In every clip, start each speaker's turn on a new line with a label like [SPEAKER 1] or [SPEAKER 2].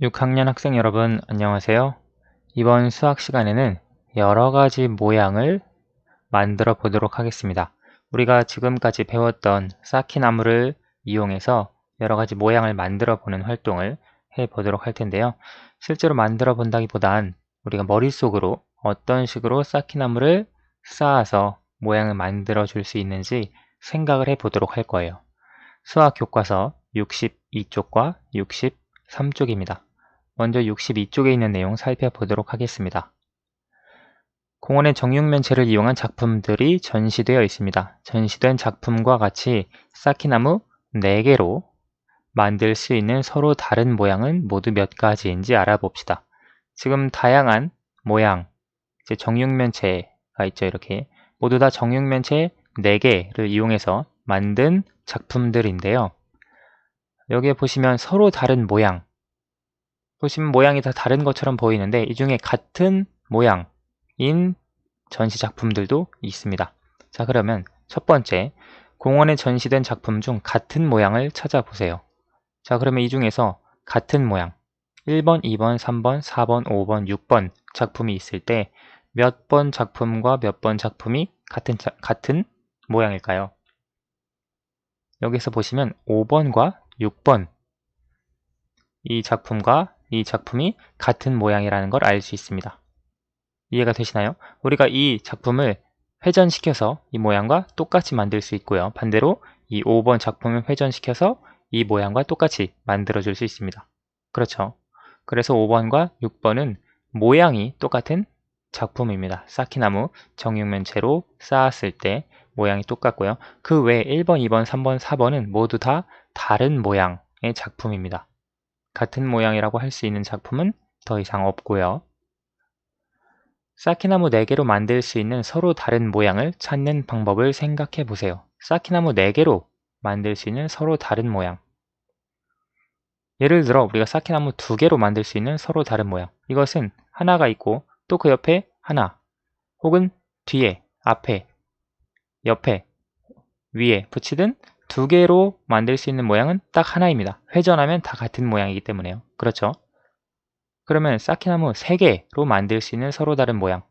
[SPEAKER 1] 6학년 학생 여러분 안녕하세요. 이번 수학 시간에는 여러가지 모양을 만들어 보도록 하겠습니다. 우리가 지금까지 배웠던 쌓기나무를 이용해서 여러가지 모양을 만들어 보는 활동을 해 보도록 할 텐데요. 실제로 만들어 본다기보단 우리가 머릿속으로 어떤 식으로 쌓기나무를 쌓아서 모양을 만들어 줄 수 있는지 생각을 해 보도록 할 거예요. 수학 교과서 62쪽과 63쪽입니다. 먼저 62쪽에 있는 내용 살펴보도록 하겠습니다. 공원의 정육면체를 이용한 작품들이 전시되어 있습니다. 전시된 작품과 같이 쌓기나무 4개로 만들 수 있는 서로 다른 모양은 모두 몇 가지인지 알아봅시다. 지금 다양한 모양, 이제 정육면체가 있죠. 이렇게 모두 다 정육면체 4개를 이용해서 만든 작품들인데요. 여기에 보시면 서로 다른 모양, 보시면 모양이 다 다른 것처럼 보이는데 이 중에 같은 모양인 전시 작품들도 있습니다. 자, 그러면 첫 번째, 공원에 전시된 작품 중 같은 모양을 찾아보세요. 자, 그러면 이 중에서 같은 모양 1번, 2번, 3번, 4번, 5번, 6번 작품이 있을 때 몇 번 작품과 몇 번 작품이 같은 모양일까요? 여기서 보시면 5번과 6번 이 작품과 이 작품이 같은 모양이라는 걸 알 수 있습니다. 이해가 되시나요? 우리가 이 작품을 회전시켜서 이 모양과 똑같이 만들 수 있고요. 반대로 이 5번 작품을 회전시켜서 이 모양과 똑같이 만들어 줄 수 있습니다. 그렇죠? 그래서 5번과 6번은 모양이 똑같은 작품입니다. 쌓기나무 정육면체로 쌓았을 때 모양이 똑같고요. 그 외에 1번, 2번, 3번, 4번은 모두 다 다른 모양의 작품입니다. 같은 모양이라고 할 수 있는 작품은 더 이상 없고요. 쌓기나무 4개로 만들 수 있는 서로 다른 모양을 찾는 방법을 생각해 보세요. 쌓기나무 4개로 만들 수 있는 서로 다른 모양. 예를 들어 우리가 쌓기나무 2개로 만들 수 있는 서로 다른 모양. 이것은 하나가 있고 또 그 옆에 하나, 혹은 뒤에, 앞에, 옆에, 위에 붙이든 2개로 만들 수 있는 모양은 딱 하나입니다. 회전하면 다 같은 모양이기 때문에요. 그렇죠? 그러면 쌓기나무 3개로 만들 수 있는 서로 다른 모양.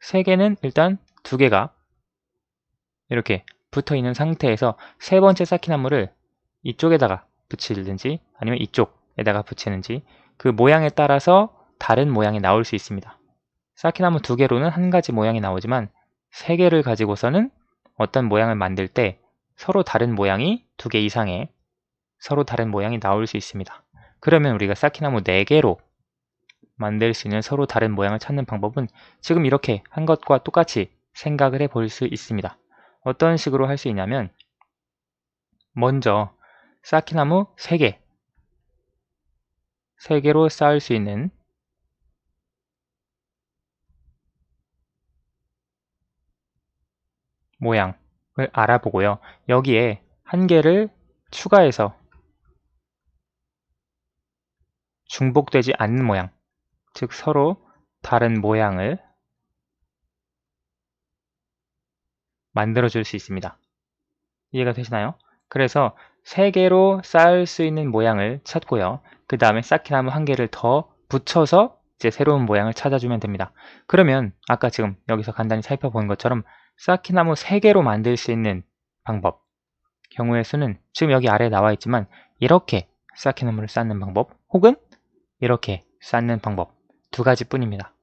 [SPEAKER 1] 3개는 일단 2개가 이렇게 붙어 있는 상태에서 세 번째 쌓기나무를 이쪽에다가 붙이든지 아니면 이쪽에다가 붙이는지 그 모양에 따라서 다른 모양이 나올 수 있습니다. 쌓기나무 2개로는 한 가지 모양이 나오지만 3개를 가지고서는 어떤 모양을 만들 때 서로 다른 모양이 2개 이상의 서로 다른 모양이 나올 수 있습니다. 그러면 우리가 쌓기나무 4개로 만들 수 있는 서로 다른 모양을 찾는 방법은 지금 이렇게 한 것과 똑같이 생각을 해 볼 수 있습니다. 어떤 식으로 할 수 있냐면 먼저 쌓기나무 3개로 쌓을 수 있는 모양을 알아보고요. 여기에 한 개를 추가해서 중복되지 않는 모양, 즉 서로 다른 모양을 만들어 줄 수 있습니다. 이해가 되시나요? 그래서 3개로 쌓을 수 있는 모양을 찾고요. 그 다음에 쌓기나무 한 개를 더 붙여서 이제 새로운 모양을 찾아주면 됩니다. 그러면 아까 지금 여기서 간단히 살펴본 것처럼 쌓기나무 3개로 만들 수 있는 방법 경우의 수는 지금 여기 아래에 나와 있지만 이렇게 쌓기나무를 쌓는 방법 혹은 이렇게 쌓는 방법 2가지 뿐입니다.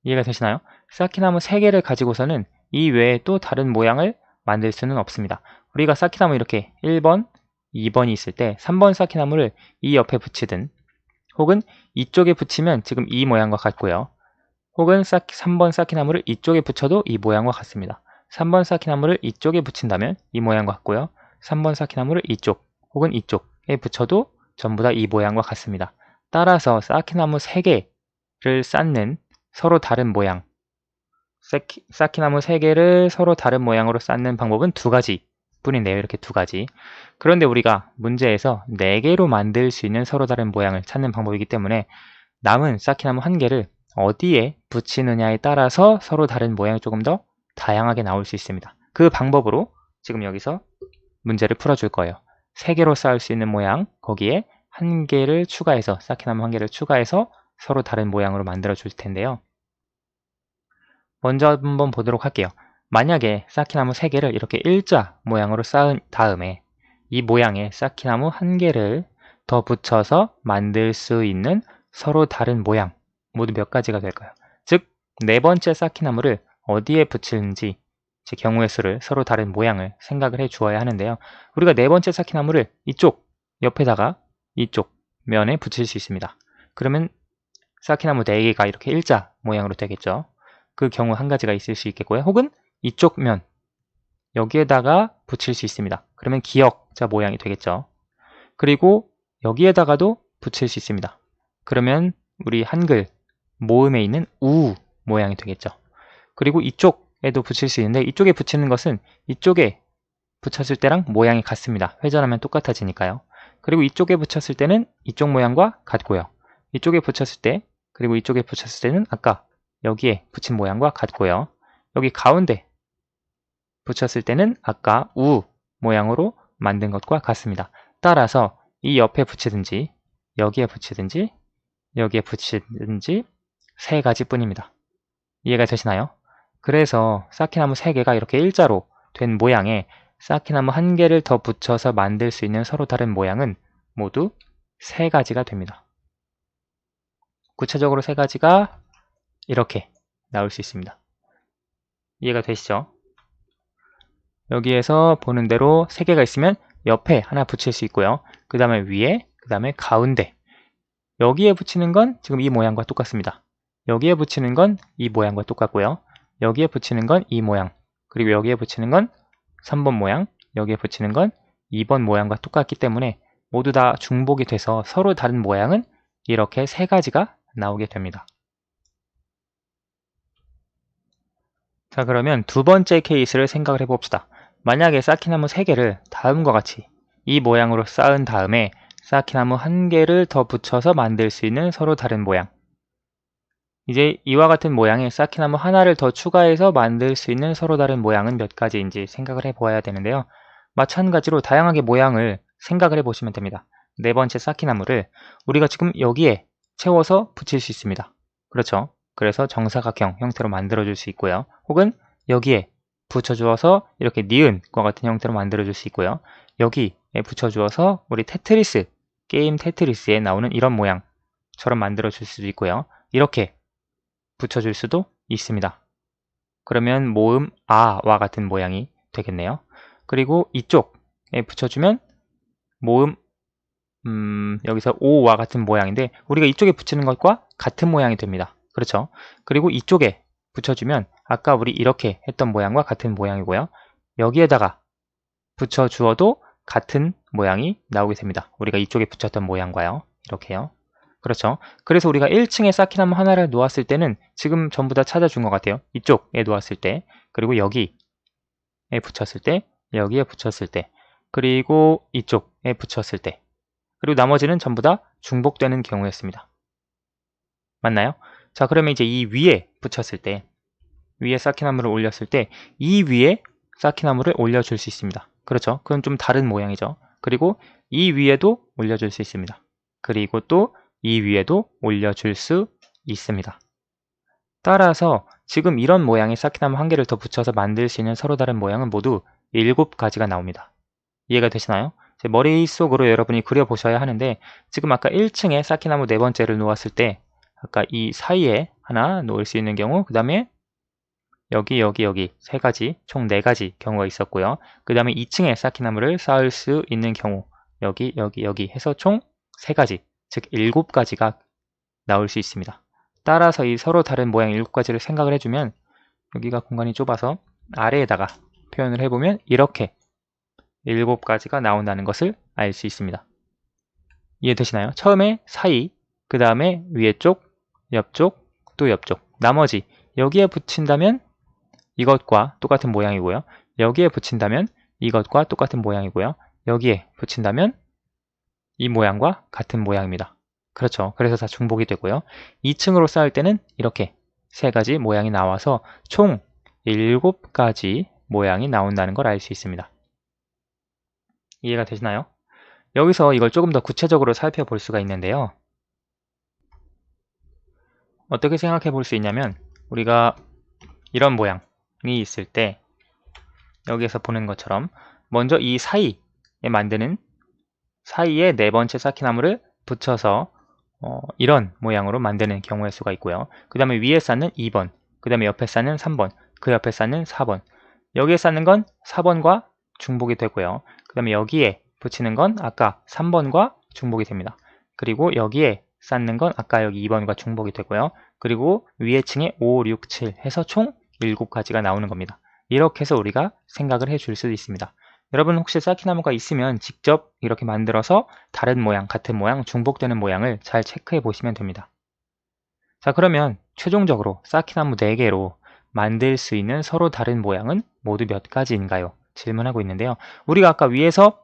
[SPEAKER 1] 이해가 되시나요? 쌓기나무 3개를 가지고서는 이 외에 또 다른 모양을 만들 수는 없습니다. 우리가 쌓기나무 이렇게 1번, 2번이 있을 때 3번 쌓기나무를 이 옆에 붙이든 혹은 이쪽에 붙이면 지금 이 모양과 같고요. 혹은 3번 쌓기나무를 이쪽에 붙여도 이 모양과 같습니다. 3번 쌓기나무를 이쪽에 붙인다면 이 모양과 같고요. 3번 쌓기나무를 이쪽 혹은 이쪽에 붙여도 전부 다 이 모양과 같습니다. 따라서 쌓기나무 3개를 쌓는 서로 다른 모양, 쌓기나무 3개를 서로 다른 모양으로 쌓는 방법은 2가지 뿐인데요. 이렇게 2가지. 그런데 우리가 문제에서 4개로 만들 수 있는 서로 다른 모양을 찾는 방법이기 때문에 남은 쌓기나무 1개를 어디에 붙이느냐에 따라서 서로 다른 모양이 조금 더 다양하게 나올 수 있습니다. 그 방법으로 지금 여기서 문제를 풀어줄 거예요. 3개로 쌓을 수 있는 모양, 거기에 한 개를 추가해서, 쌓기나무 한 개를 추가해서 서로 다른 모양으로 만들어 줄 텐데요. 먼저 한번 보도록 할게요. 만약에 쌓기나무 3개를 이렇게 일자 모양으로 쌓은 다음에 이 모양에 쌓기나무 한 개를 더 붙여서 만들 수 있는 서로 다른 모양, 모두 몇 가지가 될까요? 즉, 4번째 쌓기나무를 어디에 붙이는지 제 경우의 수를 서로 다른 모양을 생각을 해 주어야 하는데요. 우리가 4번째 쌓기나무를 이쪽 옆에다가 이쪽 면에 붙일 수 있습니다. 그러면 쌓기나무 4개가 이렇게 일자 모양으로 되겠죠. 그 경우 한 가지가 있을 수 있겠고요. 혹은 이쪽 면 여기에다가 붙일 수 있습니다. 그러면 기역자 모양이 되겠죠. 그리고 여기에다가도 붙일 수 있습니다. 그러면 우리 한글 모음에 있는 우 모양이 되겠죠. 그리고 이쪽에도 붙일 수 있는데 이쪽에 붙이는 것은 이쪽에 붙였을 때랑 모양이 같습니다. 회전하면 똑같아지니까요. 그리고 이쪽에 붙였을 때는 이쪽 모양과 같고요. 이쪽에 붙였을 때, 그리고 이쪽에 붙였을 때는 아까 여기에 붙인 모양과 같고요. 여기 가운데 붙였을 때는 아까 우 모양으로 만든 것과 같습니다. 따라서 이 옆에 붙이든지 여기에 붙이든지 여기에 붙이든지 3가지 뿐입니다. 이해가 되시나요? 그래서 쌓기나무 3개가 이렇게 일자로 된 모양에 쌓기나무 1개를 더 붙여서 만들 수 있는 서로 다른 모양은 모두 3가지가 됩니다. 구체적으로 3가지가 이렇게 나올 수 있습니다. 이해가 되시죠? 여기에서 보는 대로 3개가 있으면 옆에 하나 붙일 수 있고요. 그 다음에 위에, 그 다음에 가운데. 여기에 붙이는 건 지금 이 모양과 똑같습니다. 여기에 붙이는 건 이 모양과 똑같고요. 여기에 붙이는 건 이 모양, 그리고 여기에 붙이는 건 3번 모양, 여기에 붙이는 건 2번 모양과 똑같기 때문에 모두 다 중복이 돼서 서로 다른 모양은 이렇게 3가지가 나오게 됩니다. 자, 그러면 두 번째 케이스를 생각을 해봅시다. 만약에 쌓기나무 3개를 다음과 같이 이 모양으로 쌓은 다음에 쌓기나무 1개를 더 붙여서 만들 수 있는 서로 다른 모양. 이제 이와 같은 모양에 쌓기나무 하나를 더 추가해서 만들 수 있는 서로 다른 모양은 몇 가지인지 생각을 해보아야 되는데요. 마찬가지로 다양하게 모양을 생각을 해보시면 됩니다. 4번째 쌓기나무를 우리가 지금 여기에 채워서 붙일 수 있습니다. 그렇죠? 그래서 정사각형 형태로 만들어줄 수 있고요. 혹은 여기에 붙여주어서 이렇게 니은과 같은 형태로 만들어줄 수 있고요. 여기에 붙여주어서 우리 테트리스, 게임 테트리스에 나오는 이런 모양처럼 만들어줄 수도 있고요. 이렇게 붙여줄 수도 있습니다. 그러면 모음 아와 같은 모양이 되겠네요. 그리고 이쪽에 붙여주면 모음 여기서 오와 같은 모양인데 우리가 이쪽에 붙이는 것과 같은 모양이 됩니다. 그렇죠? 그리고 이쪽에 붙여주면 아까 우리 이렇게 했던 모양과 같은 모양이고요. 여기에다가 붙여주어도 같은 모양이 나오게 됩니다. 우리가 이쪽에 붙였던 모양과요. 이렇게요. 그렇죠. 그래서 우리가 1층에 쌓기나무 하나를 놓았을 때는 지금 전부 다 찾아준 것 같아요. 이쪽에 놓았을 때, 그리고 여기에 붙였을 때, 여기에 붙였을 때, 그리고 이쪽에 붙였을 때, 그리고 나머지는 전부 다 중복되는 경우였습니다. 맞나요? 자, 그러면 이제 이 위에 붙였을 때, 위에 쌓기나무를 올렸을 때, 이 위에 쌓기나무를 올려줄 수 있습니다. 그렇죠. 그건 좀 다른 모양이죠. 그리고 이 위에도 올려줄 수 있습니다. 그리고 또 이 위에도 올려줄 수 있습니다. 따라서 지금 이런 모양의 쌓기나무 1개를 더 붙여서 만들 수 있는 서로 다른 모양은 모두 7가지가 나옵니다. 이해가 되시나요? 제 머릿속으로 여러분이 그려보셔야 하는데 지금 아까 1층에 쌓기나무 4번째를 놓았을 때 아까 이 사이에 하나 놓을 수 있는 경우, 그 다음에 여기 3가지, 총 4가지 경우가 있었고요. 그 다음에 2층에 쌓기나무를 쌓을 수 있는 경우 여기 해서 총 3가지, 즉 7가지가 나올 수 있습니다. 따라서 이 서로 다른 모양 7가지를 생각을 해주면 여기가 공간이 좁아서 아래에다가 표현을 해보면 이렇게 7가지가 나온다는 것을 알 수 있습니다. 이해되시나요? 처음에 사이, 그 다음에 위에 쪽, 옆쪽, 또 옆쪽, 나머지 여기에 붙인다면 이것과 똑같은 모양이고요. 여기에 붙인다면 이것과 똑같은 모양이고요. 여기에 붙인다면 이 모양과 같은 모양입니다. 그렇죠. 그래서 다 중복이 되고요. 2층으로 쌓을 때는 이렇게 3가지 모양이 나와서 총 7가지 모양이 나온다는 걸 알 수 있습니다. 이해가 되시나요? 여기서 이걸 조금 더 구체적으로 살펴볼 수가 있는데요. 어떻게 생각해 볼 수 있냐면 우리가 이런 모양이 있을 때 여기에서 보는 것처럼 먼저 이 사이에 만드는 사이에 네 번째 쌓기나무를 붙여서 이런 모양으로 만드는 경우의 수가 있고요. 그 다음에 위에 쌓는 2번, 그 다음에 옆에 쌓는 3번, 그 옆에 쌓는 4번. 여기에 쌓는 건 4번과 중복이 되고요. 그 다음에 여기에 붙이는 건 아까 3번과 중복이 됩니다. 그리고 여기에 쌓는 건 아까 여기 2번과 중복이 되고요. 그리고 위에 층에 5, 6, 7 해서 총 7가지가 나오는 겁니다. 이렇게 해서 우리가 생각을 해줄 수도 있습니다. 여러분 혹시 쌓기나무가 있으면 직접 이렇게 만들어서 다른 모양, 같은 모양, 중복되는 모양을 잘 체크해 보시면 됩니다. 자, 그러면 최종적으로 쌓기나무 4개로 만들 수 있는 서로 다른 모양은 모두 몇 가지인가요? 질문하고 있는데요. 우리가 아까 위에서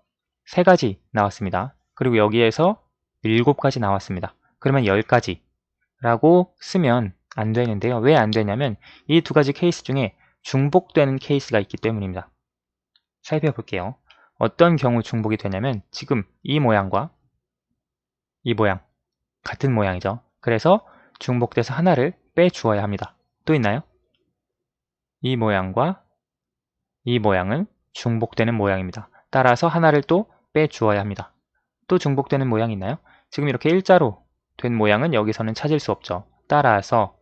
[SPEAKER 1] 3가지 나왔습니다. 그리고 여기에서 7가지 나왔습니다. 그러면 10가지라고 쓰면 안 되는데요. 왜 안 되냐면 이 2가지 케이스 중에 중복되는 케이스가 있기 때문입니다. 살펴볼게요. 어떤 경우 중복이 되냐면 지금 이 모양과 이 모양 같은 모양이죠. 그래서 중복돼서 하나를 빼주어야 합니다. 또 있나요? 이 모양과 이 모양은 중복되는 모양입니다. 따라서 하나를 또 빼주어야 합니다. 또 중복되는 모양이 있나요? 지금 이렇게 일자로 된 모양은 여기서는 찾을 수 없죠. 따라서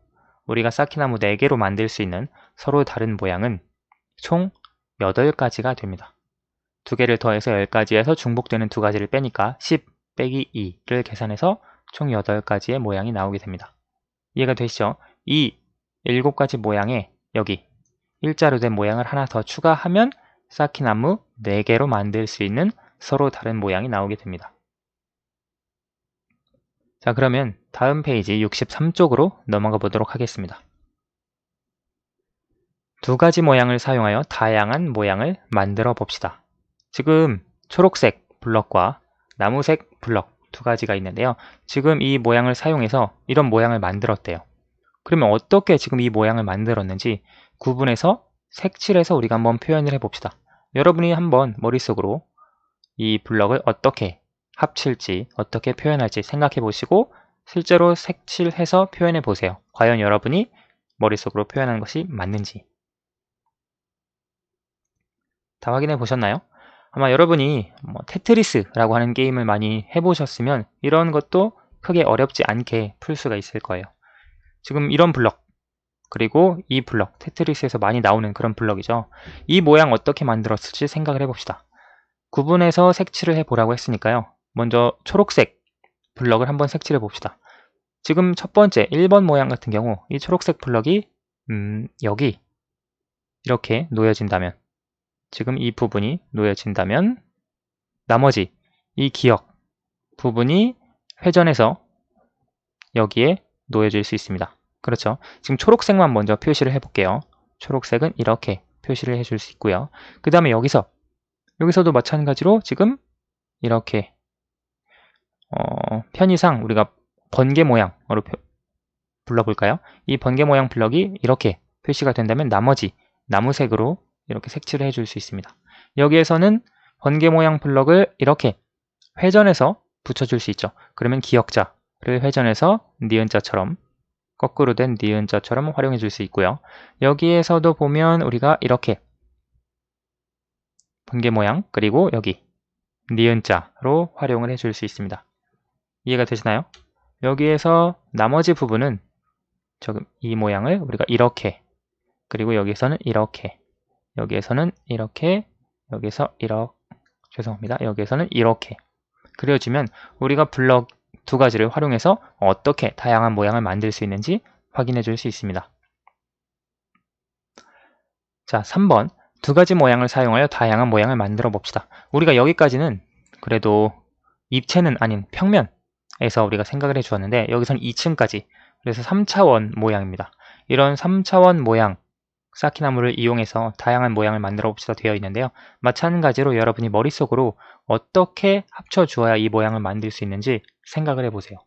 [SPEAKER 1] 우리가 쌓기나무 4개로 만들 수 있는 서로 다른 모양은 총 8가지가 됩니다. 2개를 더해서 10가지에서 중복되는 2가지를 빼니까 10 빼기 2를 계산해서 총 8가지의 모양이 나오게 됩니다. 이해가 되시죠? 이 7가지 모양에 여기 일자로 된 모양을 하나 더 추가하면 쌓기나무 4개로 만들 수 있는 서로 다른 모양이 나오게 됩니다. 자, 그러면 다음 페이지 63쪽으로 넘어가 보도록 하겠습니다. 2가지 모양을 사용하여 다양한 모양을 만들어 봅시다. 지금 초록색 블럭과 나무색 블럭 2가지가 있는데요. 지금 이 모양을 사용해서 이런 모양을 만들었대요. 그러면 어떻게 지금 이 모양을 만들었는지 구분해서 색칠해서 우리가 한번 표현을 해봅시다. 여러분이 한번 머릿속으로 이 블럭을 어떻게 합칠지, 어떻게 표현할지 생각해 보시고 실제로 색칠해서 표현해 보세요. 과연 여러분이 머릿속으로 표현한 것이 맞는지. 다 확인해 보셨나요? 아마 여러분이 테트리스라고 하는 게임을 많이 해보셨으면 이런 것도 크게 어렵지 않게 풀 수가 있을 거예요. 지금 이런 블럭, 그리고 이 블럭, 테트리스에서 많이 나오는 그런 블럭이죠. 이 모양 어떻게 만들었을지 생각을 해봅시다. 구분해서 색칠을 해보라고 했으니까요. 먼저 초록색 블럭을 한번 색칠해 봅시다. 지금 첫 번째 1번 모양 같은 경우 이 초록색 블럭이 여기 이렇게 놓여진다면, 지금 이 부분이 놓여진다면 나머지 이 기역 부분이 회전해서 여기에 놓여질 수 있습니다. 그렇죠. 지금 초록색만 먼저 표시를 해볼게요. 초록색은 이렇게 표시를 해줄 수 있고요. 그 다음에 여기서도 마찬가지로 지금 이렇게 편의상 우리가 번개 모양으로 불러볼까요? 이 번개 모양 블럭이 이렇게 표시가 된다면 나머지 나무색으로 이렇게 색칠을 해줄 수 있습니다. 여기에서는 번개 모양 블럭을 이렇게 회전해서 붙여줄 수 있죠. 그러면 기역자를 회전해서 니은자처럼, 거꾸로 된 니은자처럼 활용해 줄 수 있고요. 여기에서도 보면 우리가 이렇게 번개 모양, 그리고 여기 니은자로 활용을 해줄 수 있습니다. 이해가 되시나요? 여기에서 나머지 부분은 이 모양을 우리가 이렇게, 그리고 여기서는 이렇게, 여기에서는 이렇게, 여기서 이렇게, 죄송합니다. 여기에서는 이렇게 그려주면 우리가 블럭 2가지를 활용해서 어떻게 다양한 모양을 만들 수 있는지 확인해 줄 수 있습니다. 자, 3번 2가지 모양을 사용하여 다양한 모양을 만들어 봅시다. 우리가 여기까지는 그래도 입체는 아닌 평면에서 우리가 생각을 해 주었는데 여기서는 2층까지, 그래서 3차원 모양입니다. 이런 3차원 모양, 쌓기나무를 이용해서 다양한 모양을 만들어 봅시다 되어 있는데요. 마찬가지로 여러분이 머릿속으로 어떻게 합쳐 주어야 이 모양을 만들 수 있는지 생각을 해보세요.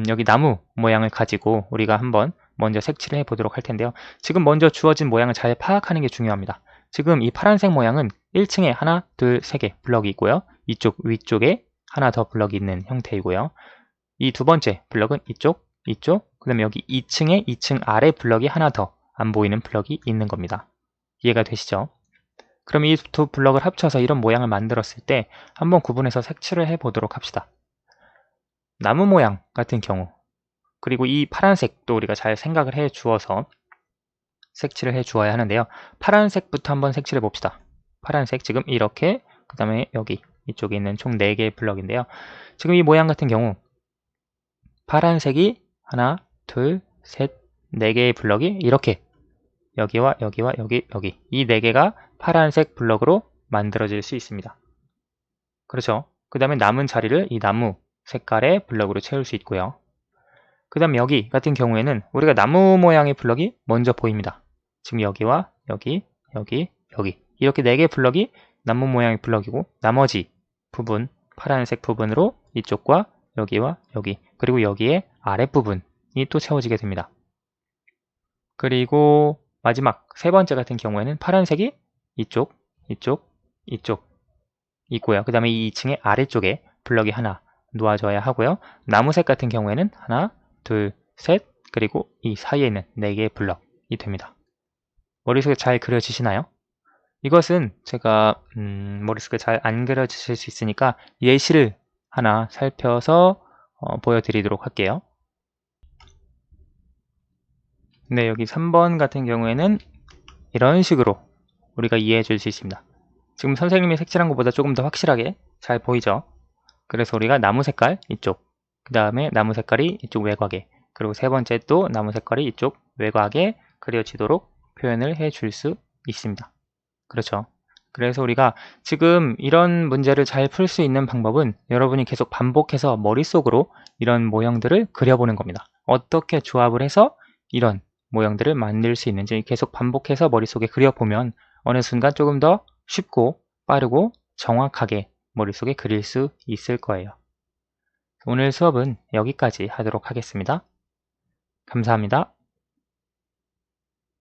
[SPEAKER 1] 여기 나무 모양을 가지고 우리가 한번 먼저 색칠을 해보도록 할 텐데요. 지금 먼저 주어진 모양을 잘 파악하는 게 중요합니다. 지금 이 파란색 모양은 1층에 하나, 둘, 3개 블럭이 있고요. 이쪽 위쪽에 하나 더 블럭이 있는 형태이고요. 이 두 번째 블럭은 이쪽, 그 다음에 여기 2층에 2층 아래 블럭이 하나 더 안 보이는 블럭이 있는 겁니다. 이해가 되시죠? 그럼 이 두 블럭을 합쳐서 이런 모양을 만들었을 때 한번 구분해서 색칠을 해 보도록 합시다. 나무 모양 같은 경우, 그리고 이 파란색도 우리가 잘 생각을 해 주어서 색칠을 해 주어야 하는데요. 파란색부터 한번 색칠해 봅시다. 파란색 지금 이렇게, 그 다음에 여기 이쪽에 있는 총 4개의 블럭인데요. 지금 이 모양 같은 경우 파란색이 하나, 둘, 셋, 4개의 블럭이 이렇게 여기와 여기와 여기 이 4개가 파란색 블럭으로 만들어질 수 있습니다. 그렇죠? 그 다음에 남은 자리를 이 나무 색깔의 블럭으로 채울 수 있고요. 그 다음에 여기 같은 경우에는 우리가 나무 모양의 블럭이 먼저 보입니다. 지금 여기와 여기 이렇게 4개의 블럭이 나무 모양의 블럭이고, 나머지 부분, 파란색 부분으로 이쪽과 여기와 여기, 그리고 여기에 아랫부분이 또 채워지게 됩니다. 그리고 마지막 세 번째 같은 경우에는 파란색이 이쪽 있고요. 그 다음에 이 2층의 아래쪽에 블럭이 하나 놓아져야 하고요. 나무색 같은 경우에는 하나, 둘, 셋, 그리고 이 사이에 있는 4개의 블럭이 됩니다. 머릿속에 잘 그려지시나요? 이것은 제가 머릿속에 잘 안 그려지실 수 있으니까 예시를 하나 살펴서 보여드리도록 할게요. 네, 여기 3번 같은 경우에는 이런 식으로 우리가 이해해 줄 수 있습니다. 지금 선생님이 색칠한 것보다 조금 더 확실하게 잘 보이죠? 그래서 우리가 나무 색깔 이쪽, 그 다음에 나무 색깔이 이쪽 외곽에, 그리고 세 번째 또 나무 색깔이 이쪽 외곽에 그려지도록 표현을 해 줄 수 있습니다. 그렇죠? 그래서 우리가 지금 이런 문제를 잘 풀 수 있는 방법은 여러분이 계속 반복해서 머릿속으로 이런 모형들을 그려보는 겁니다. 어떻게 조합을 해서 이런 모형들을 만들 수 있는지 계속 반복해서 머릿속에 그려보면 어느 순간 조금 더 쉽고 빠르고 정확하게 머릿속에 그릴 수 있을 거예요. 오늘 수업은 여기까지 하도록 하겠습니다. 감사합니다.